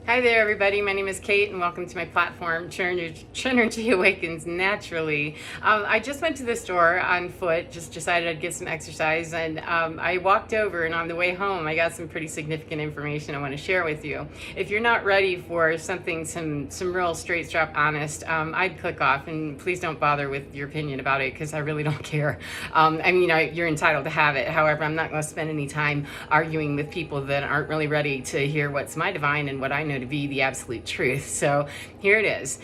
Hi there, everybody. My name is Kate, and welcome to my platform, Trinergy Awakens Naturally. I just went to the store on foot, just decided I'd get some exercise, and I walked over, and on the way home, I got some pretty significant information I want to share with you. If you're not ready for something, some real straight strap honest, I'd click off, and please don't bother with your opinion about it, because I really don't care. You're entitled to have it. However, I'm not going to spend any time arguing with people that aren't really ready to hear what's my divine and what I know to be the absolute truth. So here it is.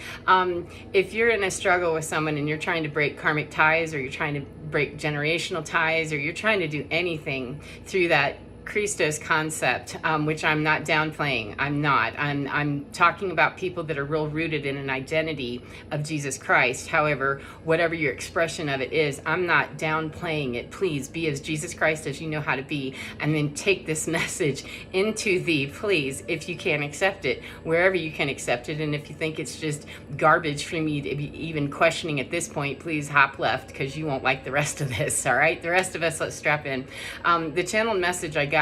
If you're in a struggle with someone and you're trying to break karmic ties, or you're trying to break generational ties, or you're trying to do anything through that Christos concept, which I'm not downplaying. I'm talking about people that are real rooted in an identity of Jesus Christ. However, whatever your expression of it is, I'm not downplaying it. Please be as Jesus Christ as you know how to be, and then take this message into thee, please, if you can accept it, wherever you can accept it. And if you think it's just garbage for me to be even questioning at this point, please hop left, because you won't like the rest of this. All right, the rest of us, let's strap in. The channeled message I got.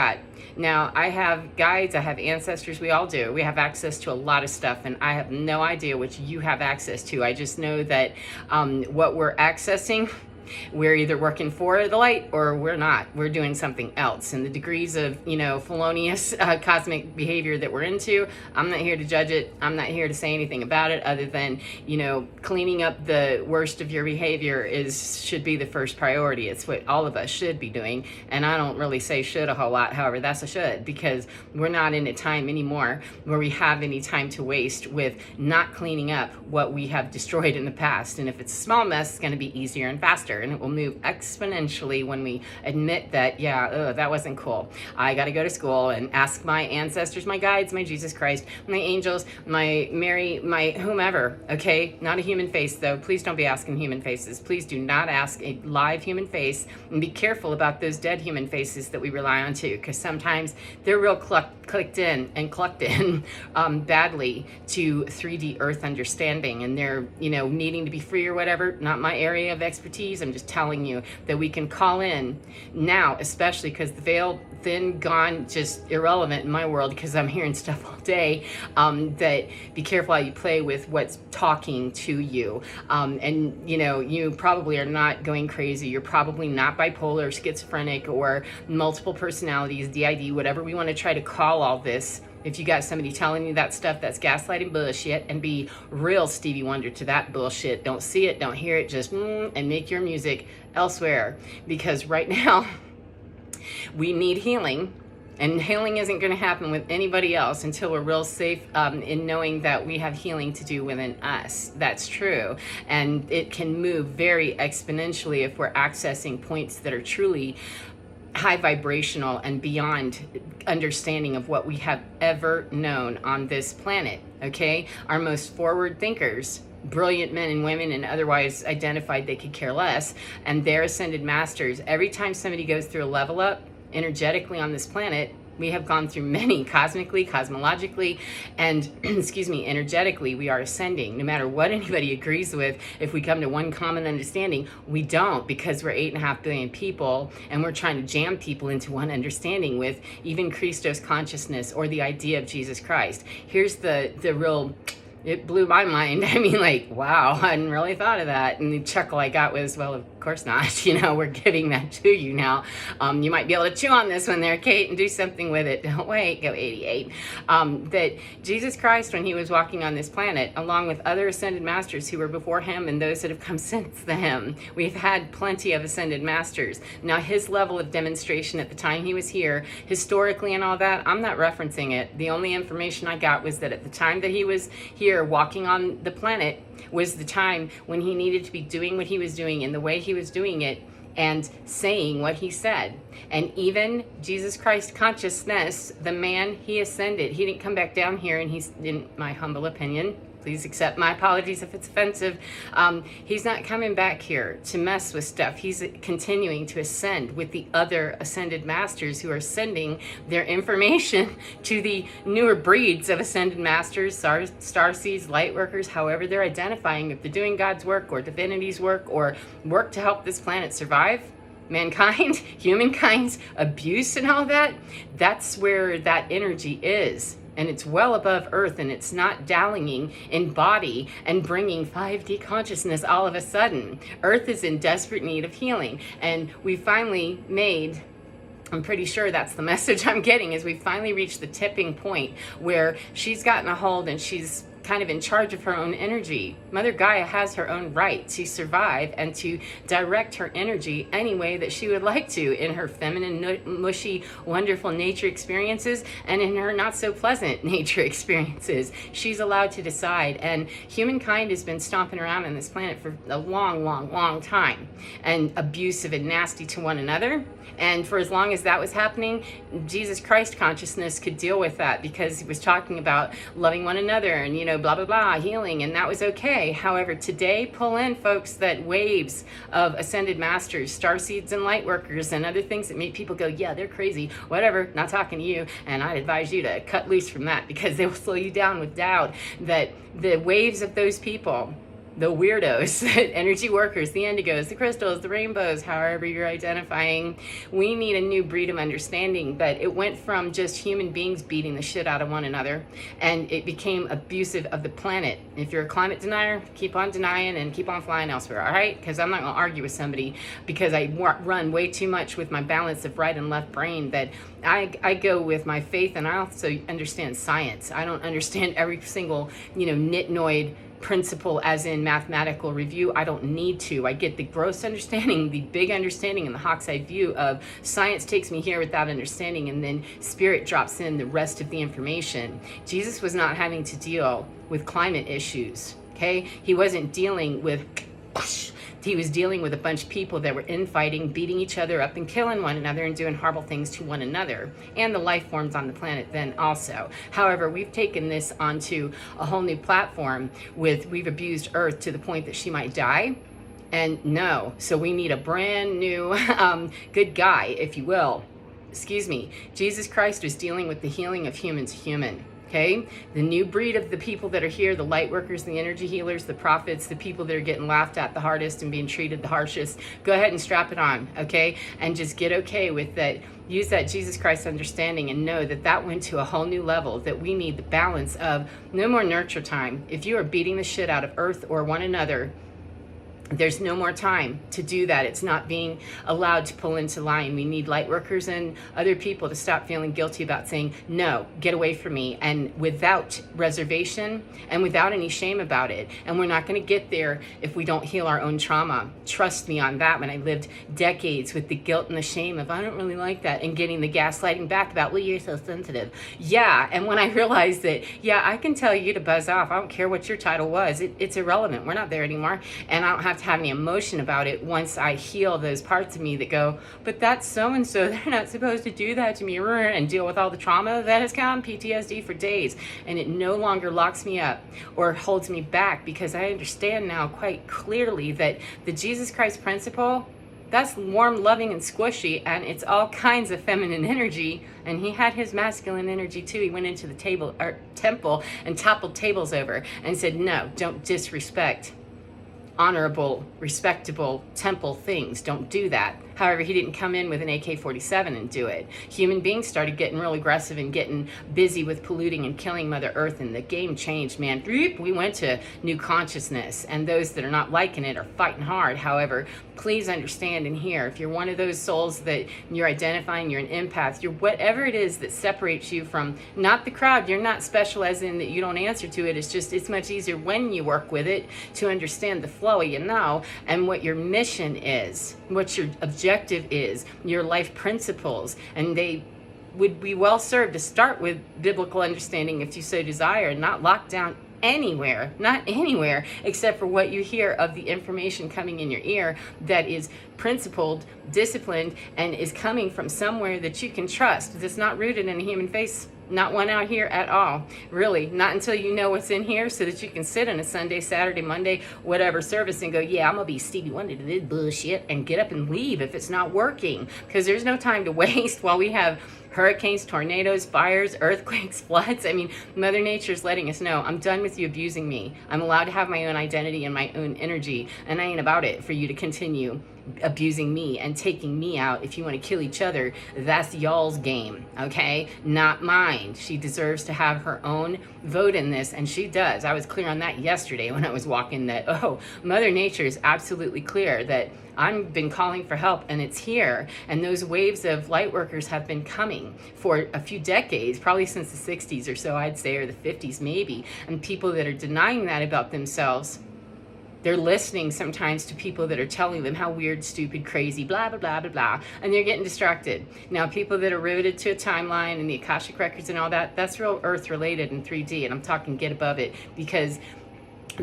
Now, I have guides, I have ancestors, we all do. We have access to a lot of stuff, and I have no idea what you have access to. I just know that what we're accessing, we're either working for the light or we're not. We're doing something else. And the degrees of, felonious cosmic behavior that we're into, I'm not here to judge it. I'm not here to say anything about it other than, cleaning up the worst of your behavior should be the first priority. It's what all of us should be doing. And I don't really say should a whole lot. However, that's a should, because we're not in a time anymore where we have any time to waste with not cleaning up what we have destroyed in the past. And if it's a small mess, it's going to be easier and faster. And it will move exponentially when we admit that, that wasn't cool. I got to go to school and ask my ancestors, my guides, my Jesus Christ, my angels, my Mary, my whomever, okay? Not a human face, though. Please don't be asking human faces. Please do not ask a live human face, and be careful about those dead human faces that we rely on too, because sometimes they're real clucked in badly to 3D Earth understanding, and they're, needing to be free or whatever. Not my area of expertise. I'm just telling you that we can call in now, especially because the veil, thin, gone, just irrelevant in my world, because I'm hearing stuff all day, that be careful how you play with what's talking to you. You probably are not going crazy. You're probably not bipolar, schizophrenic, or multiple personalities, DID, whatever we want to try to call all this. If you got somebody telling you that stuff, that's gaslighting bullshit, and be real Stevie Wonder to that bullshit. Don't see it, don't hear it, just and make your music elsewhere. Because right now, we need healing, and healing isn't going to happen with anybody else until we're real safe in knowing that we have healing to do within us. That's true. And it can move very exponentially if we're accessing points that are truly high vibrational and beyond understanding of what we have ever known on this planet, okay? Our most forward thinkers, brilliant men and women, and otherwise identified they could care less, and their ascended masters, every time somebody goes through a level up energetically on this planet, we have gone through many cosmically, cosmologically, and energetically, we are ascending. No matter what anybody agrees with, if we come to one common understanding, we don't, because we're 8.5 billion people, and we're trying to jam people into one understanding with even Christos consciousness, or the idea of Jesus Christ. Here's the real, it blew my mind. Wow, I hadn't really thought of that. And the chuckle I got was, well, of course not. We're giving that to you now. You might be able to chew on this one there, Kate, and do something with it. Don't wait, go 88. That Jesus Christ, when he was walking on this planet, along with other ascended masters who were before him and those that have come since him, we've had plenty of ascended masters. Now, his level of demonstration at the time he was here, historically and all that, I'm not referencing it. The only information I got was that at the time that he was here walking on the planet was the time when he needed to be doing what he was doing in the way he was doing it, and saying what he said. And even Jesus Christ consciousness, the man, he ascended. He didn't come back down here, and he's, in my humble opinion, please accept my apologies if it's offensive, he's not coming back here to mess with stuff. He's continuing to ascend with the other ascended masters who are sending their information to the newer breeds of ascended masters, star seeds, light workers, however they're identifying, if they're doing God's work or divinity's work or work to help this planet survive. mankind, humankind's abuse and all that, that's where that energy is. And it's well above Earth, and it's not dallying in body and bringing 5D consciousness all of a sudden. Earth is in desperate need of healing, and we finally made, I'm pretty sure that's the message I'm getting, is we finally reached the tipping point where she's gotten a hold and she's kind of in charge of her own energy. Mother Gaia has her own right to survive and to direct her energy any way that she would like to, in her feminine, mushy, wonderful nature experiences and in her not so pleasant nature experiences. She's allowed to decide, and humankind has been stomping around on this planet for a long, long, long time, and abusive and nasty to one another. And for as long as that was happening, Jesus Christ consciousness could deal with that, because he was talking about loving one another and, blah, blah, blah, healing, and that was okay. However, today, pull in, folks, that waves of ascended masters, starseeds and light workers and other things that make people go, yeah, they're crazy, whatever, not talking to you. And I'd advise you to cut loose from that, because they will slow you down with doubt. That the waves of those people, the weirdos, energy workers, the indigos, the crystals, the rainbows, however you're identifying, we need a new breed of understanding. But it went from just human beings beating the shit out of one another, and it became abusive of the planet. If you're a climate denier, keep on denying and keep on flying elsewhere, all right? Because I'm not going to argue with somebody, because I run way too much with my balance of right and left brain, that I go with my faith, and I also understand science. I don't understand every single, nitnoid principle as in mathematical review. I don't need to. I get the gross understanding, the big understanding, and the hawk's eye view of science takes me here with that understanding, and then spirit drops in the rest of the information. Jesus was not having to deal with climate issues, okay? He wasn't dealing with he was dealing with a bunch of people that were infighting, beating each other up and killing one another and doing horrible things to one another, and the life forms on the planet then also. However, we've taken this onto a whole new platform we've abused Earth to the point that she might die. And no, so we need a brand new good guy, if you will. Excuse me. Jesus Christ was dealing with the healing of humans human. Okay, the new breed of the people that are here, the light workers, the energy healers, the prophets, the people that are getting laughed at the hardest and being treated the harshest, go ahead and strap it on, okay? And just get okay with that. Use that Jesus Christ understanding and know that that went to a whole new level, that we need the balance of no more nurture time. If you are beating the shit out of Earth or one another, there's no more time to do that. It's not being allowed to pull into line. We need light workers and other people to stop feeling guilty about saying, no, get away from me, and without reservation and without any shame about it. And we're not going to get there if we don't heal our own trauma. Trust me on that. When I lived decades with the guilt and the shame of, I don't really like that, and getting the gaslighting back about, well, you're so sensitive. Yeah, and when I realized that, yeah, I can tell you to buzz off. I don't care what your title was. It's irrelevant. We're not there anymore. And I don't have to have any emotion about it once I heal those parts of me that go, but that's so-and-so, they're not supposed to do that to me, and deal with all the trauma that has come, PTSD for days, and it no longer locks me up or holds me back, because I understand now quite clearly that the Jesus Christ principle, that's warm, loving, and squishy, and it's all kinds of feminine energy, and he had his masculine energy too. He went into the temple and toppled tables over and said, no, don't disrespect honorable, respectable temple things. Don't do that. However, he didn't come in with an AK-47 and do it. Human beings started getting real aggressive and getting busy with polluting and killing Mother Earth, and the game changed, man. We went to new consciousness, and those that are not liking it are fighting hard. However, please understand and hear, if you're one of those souls that you're identifying, you're an empath, you're whatever it is that separates you from not the crowd. You're not special as in that you don't answer to it. It's just, it's much easier when you work with it to understand the flow, and what your mission is, what your objective is, your life principles, and they would be well served to start with biblical understanding if you so desire, and not lock down anywhere, not anywhere, except for what you hear of the information coming in your ear that is principled, disciplined, and is coming from somewhere that you can trust, that's not rooted in a human face. Not one out here at all. Really, not until you know what's in here, so that you can sit on a Sunday, Saturday, Monday, whatever service and go, yeah, I'm going to be Stevie Wonder to this bullshit, and get up and leave if it's not working. Because there's no time to waste while we have hurricanes, tornadoes, fires, earthquakes, floods. I mean, Mother Nature's letting us know, I'm done with you abusing me. I'm allowed to have my own identity and my own energy, and I ain't about it for you to continue abusing me and taking me out. If you want to kill each other, that's y'all's game, okay? Not mine. She deserves to have her own vote in this, and she does. I was clear on that yesterday when I was walking that, Mother Nature is absolutely clear that I've been calling for help, and it's here. And those waves of light workers have been coming for a few decades, probably since the 60s or so, I'd say, or the 50s maybe. And people that are denying that about themselves, they're listening sometimes to people that are telling them how weird, stupid, crazy, blah, blah, blah, blah, blah, and they're getting distracted. Now, people that are riveted to a timeline and the Akashic Records and all that, that's real Earth-related in 3D, and I'm talking get above it, because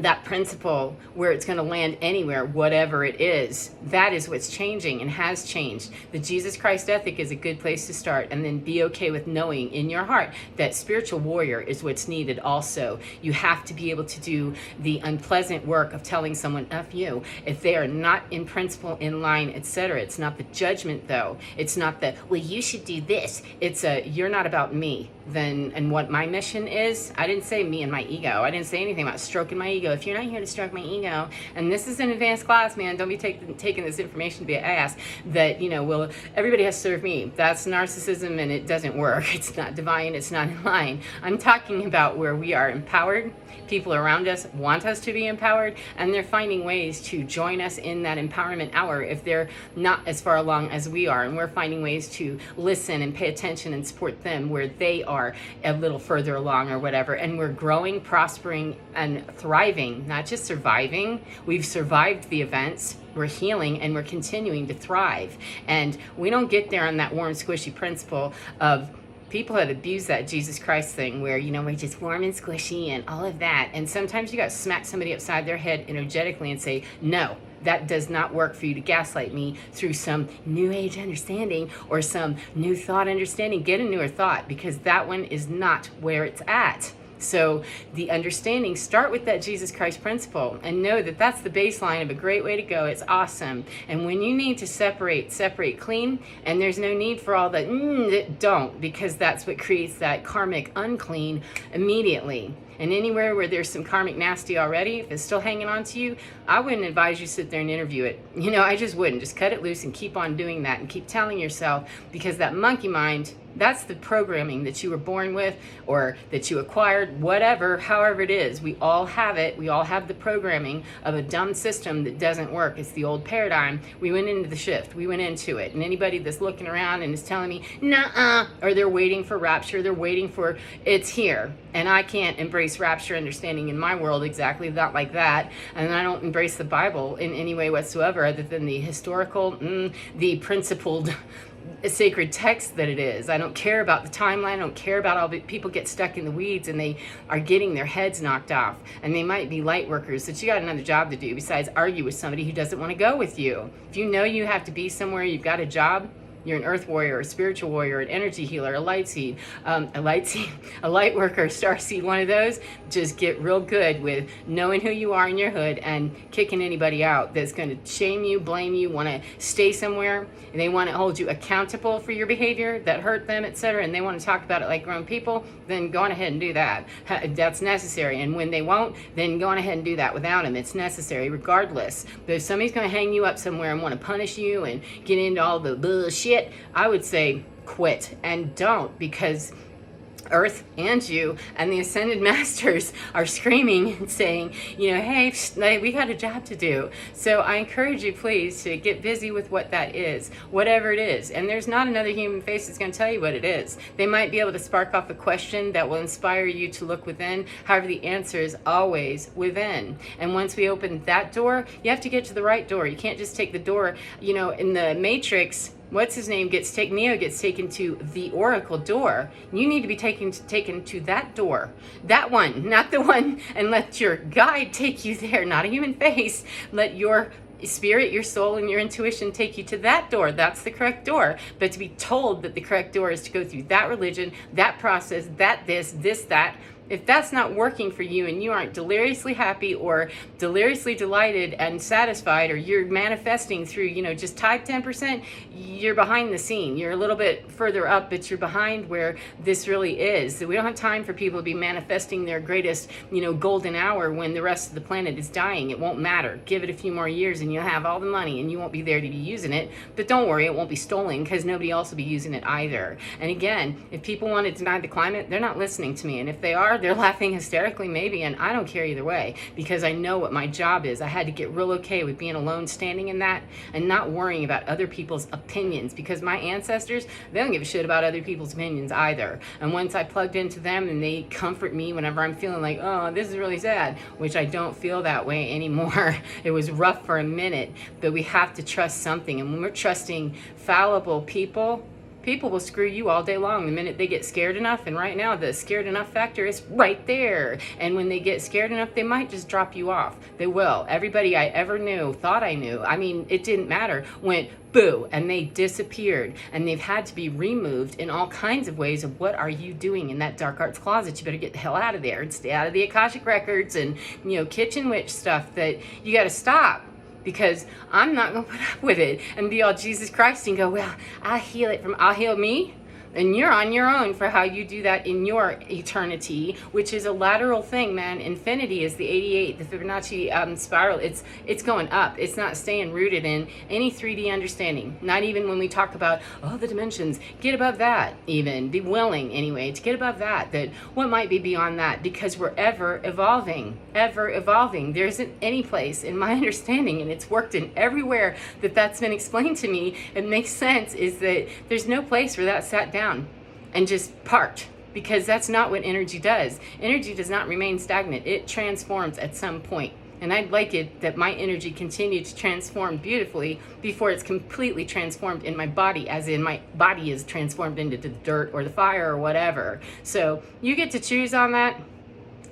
that principle where it's going to land anywhere, whatever it is, that is what's changing and has changed. The Jesus Christ ethic is a good place to start, and then be okay with knowing in your heart that spiritual warrior is what's needed also. You have to be able to do the unpleasant work of telling someone F you if they are not in principle, in line, etc. It's not the judgment though. It's not the, well, you should do this. It's a, you're not about me then, and what my mission is. I didn't say me and my ego. I didn't say anything about stroking my ego. If you're not here to stroke my ego, and this is an advanced class, man, don't be taking this information to be an ass that, well, everybody has to serve me. That's narcissism, and it doesn't work. It's not divine. It's not in line. I'm talking about where we are empowered. People around us want us to be empowered, and they're finding ways to join us in that empowerment hour if they're not as far along as we are, and we're finding ways to listen and pay attention and support them where they are a little further along or whatever, and we're growing, prospering, and thriving, not just surviving. We've survived the events, we're healing, and we're continuing to thrive. And we don't get there on that warm, squishy principle of people that abuse that Jesus Christ thing where, we're just warm and squishy and all of that. And sometimes you got to smack somebody upside their head energetically and say, no, that does not work for you to gaslight me through some new age understanding or some new thought understanding. Get a newer thought, because that one is not where it's at. So the understanding, start with that Jesus Christ principle and know that that's the baseline of a great way to go. It's awesome. And when you need to separate clean, and there's no need for all that, don't, because that's what creates that karmic unclean immediately. And anywhere where there's some karmic nasty already, if it's still hanging on to you, I wouldn't advise you sit there and interview it. I just wouldn't. Just cut it loose and keep on doing that, and keep telling yourself, because that monkey mind, that's the programming that you were born with or that you acquired, whatever, however it is. We all have it. We all have the programming of a dumb system that doesn't work. It's the old paradigm. We went into the shift. We went into it. And anybody that's looking around and is telling me, nuh-uh, or they're waiting for rapture, they're waiting for, it's here. And I can't embrace rapture understanding in my world exactly not like that. And I don't embrace the Bible in any way whatsoever other than the historical, the principled sacred text that it is. I don't care about the timeline. I don't care about all the people get stuck in the weeds and they are getting their heads knocked off. And they might be light workers that you got another job to do besides argue with somebody who doesn't want to go with you. If you know you have to be somewhere, you've got a job, you're an earth warrior, a spiritual warrior, an energy healer, a light seed, a light worker, a star seed, one of those. Just get real good with knowing who you are in your hood and kicking anybody out that's going to shame you, blame you, want to stay somewhere, and they want to hold you accountable for your behavior that hurt them, etc., and they want to talk about it like grown people, then go on ahead and do that. That's necessary. And when they won't, then go on ahead and do that without them. It's necessary regardless. But if somebody's going to hang you up somewhere and want to punish you and get into all the bullshit, I would say quit and don't, because Earth and you and the ascended masters are screaming and saying, hey, we got a job to do. So I encourage you, please, to get busy with what that is, whatever it is. And there's not another human face that's going to tell you what it is. They might be able to spark off a question that will inspire you to look within. However, the answer is always within. And once we open that door, you have to get to the right door. You can't just take the door, in the Matrix. What's his name Neo gets taken to the Oracle door. You need to be taken to that door, that one, not the one, and let your guide take you there, not a human face. Let your spirit, your soul, and your intuition take you to that door. That's the correct door. But to be told that the correct door is to go through that religion, that process, that this, that, If that's not working for you and you aren't deliriously happy or deliriously delighted and satisfied, or you're manifesting through, just type 10%, you're behind the scene. You're a little bit further up, but you're behind where this really is. So we don't have time for people to be manifesting their greatest, golden hour when the rest of the planet is dying. It won't matter. Give it a few more years and you'll have all the money and you won't be there to be using it. But don't worry, it won't be stolen because nobody else will be using it either. And again, if people want to deny the climate, they're not listening to me. And if they are, they're laughing hysterically maybe, and I don't care either way, because I know what my job is. I had to get real okay with being alone, standing in that, and not worrying about other people's opinions, because my ancestors, they don't give a shit about other people's opinions either. And once I plugged into them and they comfort me whenever I'm feeling like, oh, this is really sad, which I don't feel that way anymore. It was rough for a minute, but we have to trust something. And when we're trusting fallible people will screw you all day long the minute they get scared enough. And right now, the scared enough factor is right there. And when they get scared enough, they might just drop you off. They will. Everybody I ever knew, thought I knew, it didn't matter, went boo, and they disappeared. And they've had to be removed in all kinds of ways of what are you doing in that dark arts closet? You better get the hell out of there and stay out of the Akashic records and, kitchen witch stuff that you got to stop. Because I'm not going to put up with it and be all Jesus Christ and go, well, I'll heal me. And you're on your own for how you do that in your eternity, which is a lateral thing, man. Infinity is the 88, the Fibonacci spiral. It's going up. It's not staying rooted in any 3D understanding. Not even when we talk about, the dimensions. Get above that even. Be willing, anyway, to get above that. That what might be beyond that, because we're ever evolving. Ever evolving. There isn't any place, in my understanding, and it's worked in everywhere that's been explained to me, it makes sense, is that there's no place where that sat down and just parked, because that's not what energy does. Energy does not remain stagnant. It transforms at some point. And I'd like it that my energy continue to transform beautifully before it's completely transformed in my body, as in my body is transformed into the dirt or the fire or whatever. So you get to choose on that.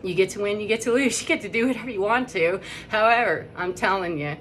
You get to win, you get to lose, you get to do whatever you want to. However, I'm telling you,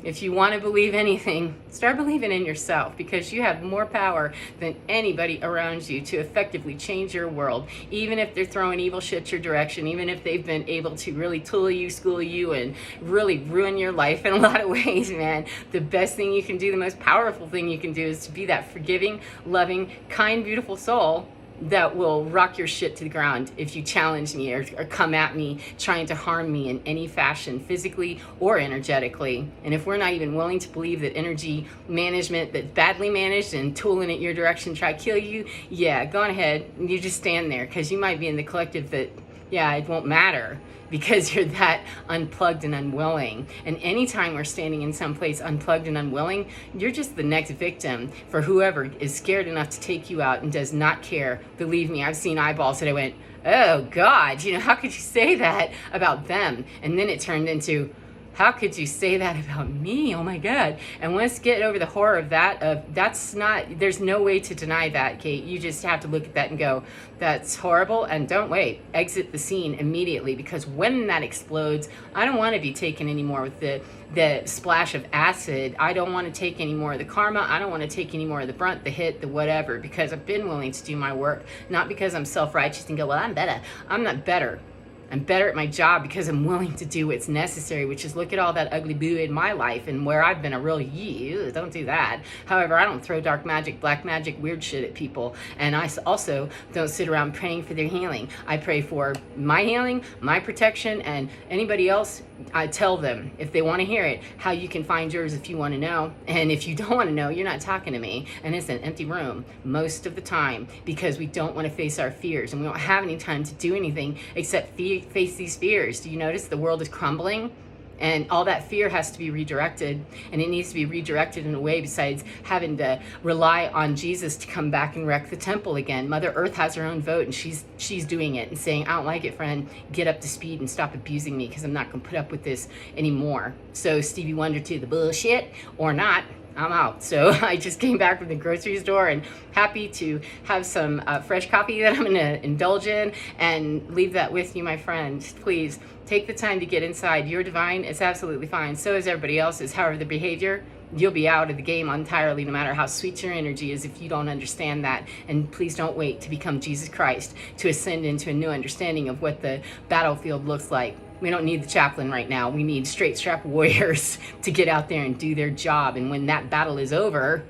if you want to believe anything, start believing in yourself, because you have more power than anybody around you to effectively change your world. Even if they're throwing evil shit your direction, even if they've been able to really tool you, school you, and really ruin your life in a lot of ways, man, the best thing you can do, the most powerful thing you can do, is to be that forgiving, loving, kind, beautiful soul that will rock your shit to the ground if you challenge me or come at me trying to harm me in any fashion, physically or energetically. And if we're not even willing to believe that energy management that's badly managed and tooling it your direction try to kill you, yeah, go on ahead. You just stand there, because you might be in the collective that, yeah, it won't matter, because you're that unplugged and unwilling. And anytime we're standing in some place unplugged and unwilling, you're just the next victim for whoever is scared enough to take you out and does not care. Believe me, I've seen eyeballs that I went, oh God, how could you say that about them? And then it turned into, how could you say that about me? Oh my God. And once you get over the horror of that, there's no way to deny that, Kate. You just have to look at that and go, that's horrible. And don't wait, exit the scene immediately, because when that explodes, I don't want to be taken anymore with the splash of acid. I don't want to take any more of the karma. I don't want to take any more of the brunt, the hit, the whatever, because I've been willing to do my work, not because I'm self-righteous and go, well, I'm better. I'm not better. I'm better at my job because I'm willing to do what's necessary, which is look at all that ugly boo in my life and where I've been a real don't do that. However, I don't throw dark magic, black magic, weird shit at people. And I also don't sit around praying for their healing. I pray for my healing, my protection, and anybody else, I tell them, if they want to hear it, how you can find yours if you want to know. And if you don't want to know, you're not talking to me. And it's an empty room most of the time, because we don't want to face our fears, and we don't have any time to do anything except face these fears. Do you notice the world is crumbling? And all that fear has to be redirected, and it needs to be redirected in a way besides having to rely on Jesus to come back and wreck the temple again. Mother Earth has her own vote, and she's doing it and saying, I don't like it, friend. Get up to speed and stop abusing me, because I'm not going to put up with this anymore. So Stevie Wonder to the bullshit or not, I'm out. So I just came back from the grocery store and happy to have some fresh coffee that I'm going to indulge in, and leave that with you, my friend. Please take the time to get inside. You're divine. It's absolutely fine. So is everybody else's. However, the behavior, you'll be out of the game entirely, no matter how sweet your energy is, if you don't understand that. And please don't wait to become Jesus Christ to ascend into a new understanding of what the battlefield looks like. We don't need the chaplain right now. We need straight strap warriors to get out there and do their job. And when that battle is over,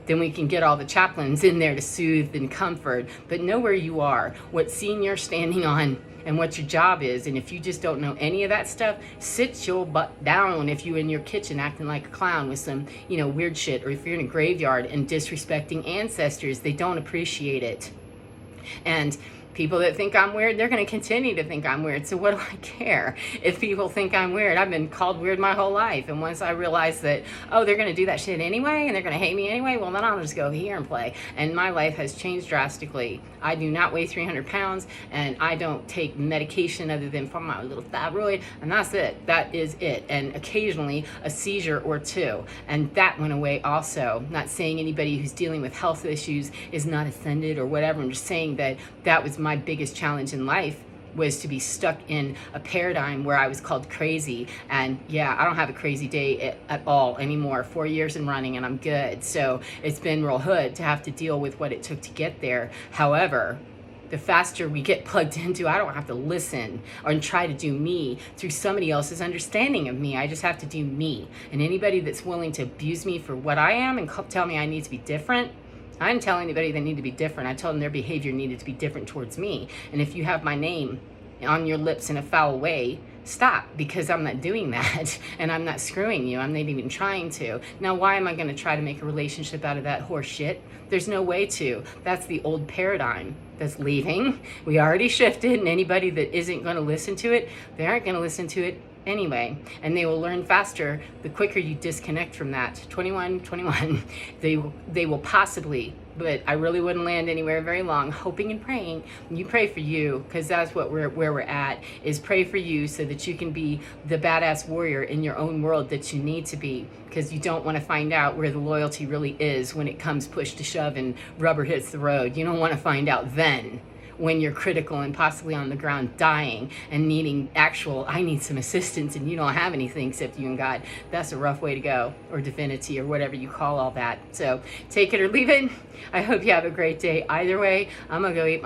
then we can get all the chaplains in there to soothe and comfort. But know where you are, what scene you're standing on, and what your job is. And if you just don't know any of that stuff, sit your butt down. If you're in your kitchen acting like a clown with some, weird shit, or if you're in a graveyard and disrespecting ancestors, they don't appreciate it. And people that think I'm weird, they're going to continue to think I'm weird. So what do I care if people think I'm weird? I've been called weird my whole life. And once I realized that, they're going to do that shit anyway, and they're going to hate me anyway, well, then I'll just go here and play. And my life has changed drastically. I do not weigh 300 pounds, and I don't take medication other than for my little thyroid, and that's it. That is it. And occasionally a seizure or two. And that went away also. Not saying anybody who's dealing with health issues is not offended or whatever. I'm just saying that that was my biggest challenge in life, was to be stuck in a paradigm where I was called crazy. And yeah, I don't have a crazy day at all anymore. 4 years in running and I'm good. So it's been real hood to have to deal with what it took to get there. However, the faster we get plugged into, I don't have to listen or try to do me through somebody else's understanding of me. I just have to do me. And anybody that's willing to abuse me for what I am and tell me I need to be different, I didn't tell anybody they need to be different. I told them their behavior needed to be different towards me. And if you have my name on your lips in a foul way, stop, because I'm not doing that. And I'm not screwing you. I'm not even trying to. Now, why am I going to try to make a relationship out of that horse shit? There's no way to. That's the old paradigm that's leaving. We already shifted, and anybody that isn't going to listen to it, they aren't going to listen to it anyway, and they will learn faster the quicker you disconnect from that. 21, they will possibly, but I really wouldn't land anywhere very long, hoping and praying. You pray for you, because that's what where we're at, is pray for you so that you can be the badass warrior in your own world that you need to be, because you don't want to find out where the loyalty really is when it comes push to shove and rubber hits the road. You don't want to find out then, when you're critical and possibly on the ground dying and needing I need some assistance, and you don't have anything except you and God. That's a rough way to go, or divinity, or whatever you call all that. So take it or leave it. I hope you have a great day either way. I'm gonna go eat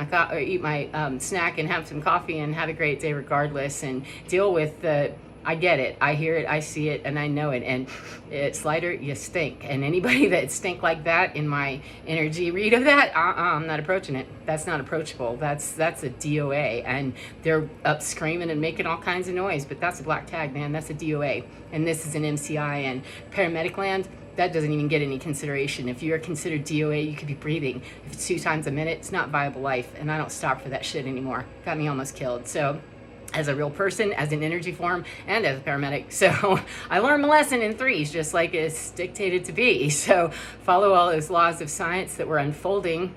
my snack and have some coffee and have a great day regardless, and deal with the I get it, I hear it, I see it, and I know it. And Slider, you stink. And anybody that stink like that in my energy read of that, I'm not approaching it. That's not approachable. That's a DOA. And they're up screaming and making all kinds of noise, but that's a black tag, man. That's a DOA. And this is an MCI, and paramedic land, that doesn't even get any consideration. If you're considered DOA, you could be breathing. If it's 2 times a minute, it's not viable life. And I don't stop for that shit anymore. Got me almost killed. So, as a real person, as an energy form, and as a paramedic. So I learned my lesson in 3s, just like it's dictated to be. So follow all those laws of science that were unfolding,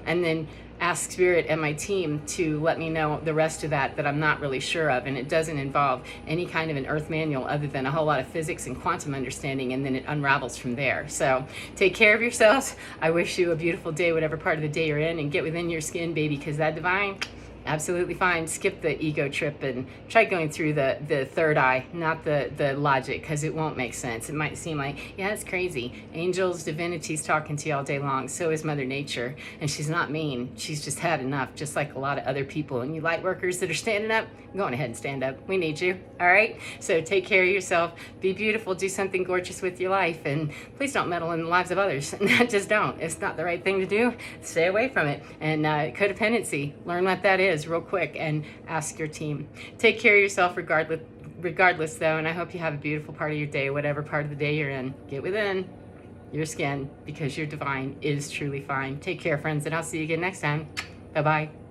and then ask Spirit and my team to let me know the rest of that I'm not really sure of. And it doesn't involve any kind of an earth manual other than a whole lot of physics and quantum understanding, and then it unravels from there. So take care of yourselves. I wish you a beautiful day, whatever part of the day you're in, and get within your skin, baby, because that divine, absolutely fine. Skip the ego trip and try going through the third eye, not the logic, because it won't make sense. It might seem like, yeah, it's crazy. Angels, divinities talking to you all day long. So is Mother Nature. And she's not mean. She's just had enough, just like a lot of other people. And you light workers that are standing up, go on ahead and stand up. We need you. All right? So take care of yourself. Be beautiful. Do something gorgeous with your life. And please don't meddle in the lives of others. Just don't. It's not the right thing to do. Stay away from it. And codependency, learn what that is real quick, and ask your team. Take care of yourself regardless though, and I hope you have a beautiful part of your day, whatever part of the day you're in. Get within your skin, because your divine is truly fine. Take care, friends, and I'll see you again next time. Bye-bye.